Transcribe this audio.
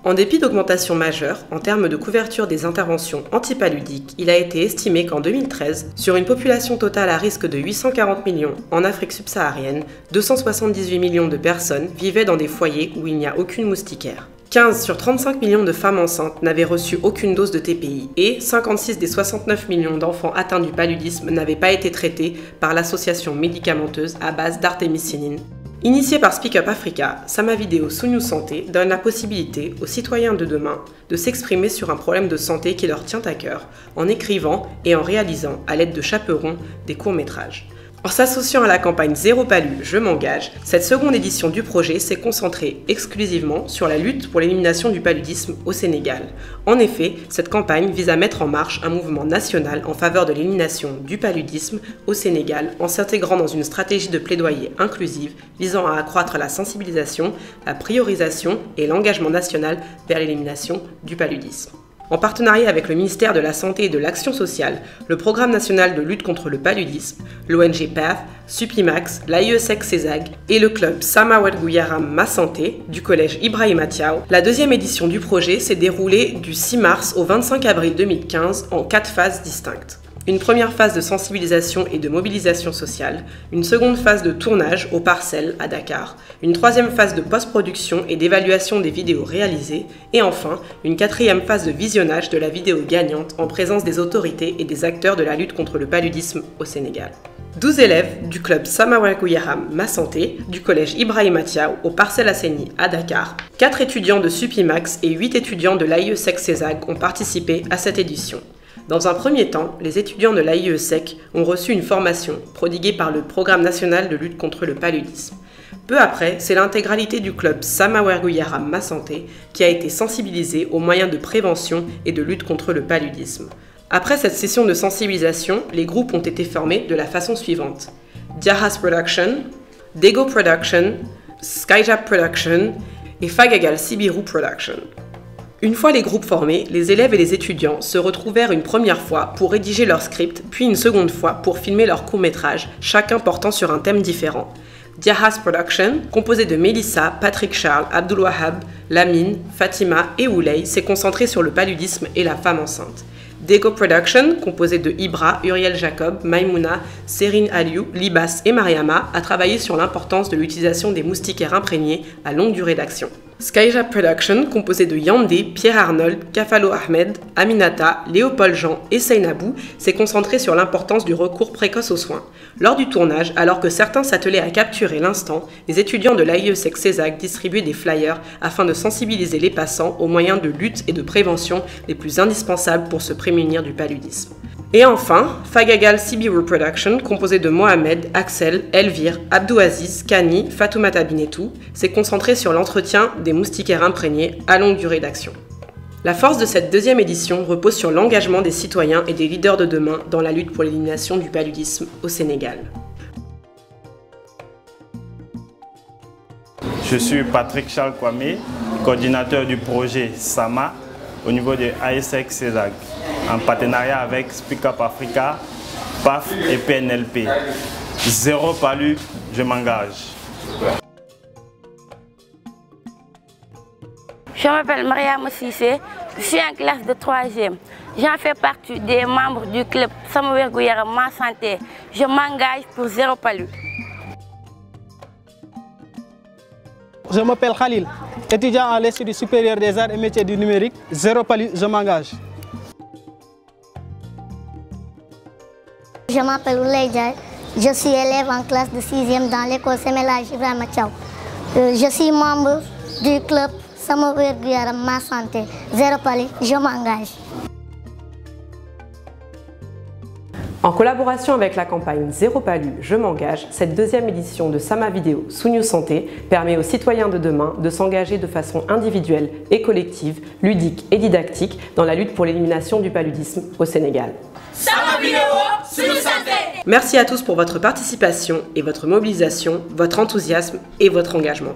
En dépit d'augmentations majeures en termes de couverture des interventions antipaludiques, il a été estimé qu'en 2013, sur une population totale à risque de 840 millions en Afrique subsaharienne, 278 millions de personnes vivaient dans des foyers où il n'y a aucune moustiquaire. 15 sur 35 millions de femmes enceintes n'avaient reçu aucune dose de TPI et 56 des 69 millions d'enfants atteints du paludisme n'avaient pas été traités par l'association médicamenteuse à base d'artémisinine. Initié par Speak Up Africa, Sama Video Sunu Santé donne la possibilité aux citoyens de demain de s'exprimer sur un problème de santé qui leur tient à cœur en écrivant et en réalisant à l'aide de chaperons des courts-métrages. En s'associant à la campagne Zéro Palu, je m'engage, cette seconde édition du projet s'est concentrée exclusivement sur la lutte pour l'élimination du paludisme au Sénégal. En effet, cette campagne vise à mettre en marche un mouvement national en faveur de l'élimination du paludisme au Sénégal en s'intégrant dans une stratégie de plaidoyer inclusive visant à accroître la sensibilisation, la priorisation et l'engagement national vers l'élimination du paludisme. En partenariat avec le ministère de la Santé et de l'Action sociale, le Programme national de lutte contre le paludisme, l'ONG PATH, Supimax, l'AIESEC CESAG et le club Sama Werguyaram Ma Santé du collège Ibrahima Thiaw, la deuxième édition du projet s'est déroulée du 6 mars au 25 avril 2015 en 4 phases distinctes. Une première phase de sensibilisation et de mobilisation sociale, une seconde phase de tournage aux parcelles à Dakar, une troisième phase de post-production et d'évaluation des vidéos réalisées, et enfin, une quatrième phase de visionnage de la vidéo gagnante en présence des autorités et des acteurs de la lutte contre le paludisme au Sénégal. 12 élèves du club Sama Werguyaram Ma Santé du collège Ibrahima Thiaw aux Parcelles Assainies à Dakar, 4 étudiants de Supimax et 8 étudiants de l'AIESEC CESAG ont participé à cette édition. Dans un premier temps, les étudiants de l'AIESEC ont reçu une formation prodiguée par le Programme national de lutte contre le paludisme. Peu après, c'est l'intégralité du club Sama Werguyaram Ma Santé qui a été sensibilisée aux moyens de prévention et de lutte contre le paludisme. Après cette session de sensibilisation, les groupes ont été formés de la façon suivante: Diahas Production, Dego Production, Skyjap Production et Fagagal Sibiru Production. Une fois les groupes formés, les élèves et les étudiants se retrouvèrent une première fois pour rédiger leur script, puis une seconde fois pour filmer leur court-métrage, chacun portant sur un thème différent. Diahas Production, composé de Mélissa, Patrick Charles, Abdul Wahab, Lamine, Fatima et Ouley, s'est concentré sur le paludisme et la femme enceinte. Dego Production, composé de Ibra, Uriel Jacob, Maïmouna, Serine Aliou, Libas et Mariama, a travaillé sur l'importance de l'utilisation des moustiquaires imprégnés à longue durée d'action. Skyjap Production, composé de Yandé, Pierre Arnold, Kafalo Ahmed, Aminata, Léopold Jean et Seynabou, s'est concentré sur l'importance du recours précoce aux soins. Lors du tournage, alors que certains s'attelaient à capturer l'instant, les étudiants de l'AIESEC CESAG distribuaient des flyers afin de sensibiliser les passants aux moyens de lutte et de prévention les plus indispensables pour se prémunir du paludisme. Et enfin, Fagagal Sibiru Production, composé de Mohamed, Axel, Elvire, Abdouaziz, Kani, Fatoumata Binetou, s'est concentré sur l'entretien des moustiquaires imprégnés à longue durée d'action. La force de cette deuxième édition repose sur l'engagement des citoyens et des leaders de demain dans la lutte pour l'élimination du paludisme au Sénégal. Je suis Patrick Charles Kwame, coordinateur du projet SAMA au niveau de AIESEC CESAG, en partenariat avec Speak Up Africa, PAF et PNLP. Zéro palu, je m'engage. Je m'appelle Mariam Sissé, je suis en classe de 3e. J'en fais partie des membres du club Sama Werguyaram Ma Santé. Je m'engage pour Zéro palu. Je m'appelle Khalil, étudiant à l'Institut supérieur des arts et métiers du numérique. Zéro palu, je m'engage. Je m'appelle Ouley Diaye, je suis élève en classe de 6e dans l'école Semelage Ibrahima Thiaw. Je suis membre du club Sama Werguyaram Ma Santé. Zéro palu, je m'engage. En collaboration avec la campagne Zéro Palu, je m'engage, cette deuxième édition de Sama Video Sunu Santé permet aux citoyens de demain de s'engager de façon individuelle et collective, ludique et didactique dans la lutte pour l'élimination du paludisme au Sénégal. Sama Video Sunu Santé. Merci à tous pour votre participation et votre mobilisation, votre enthousiasme et votre engagement.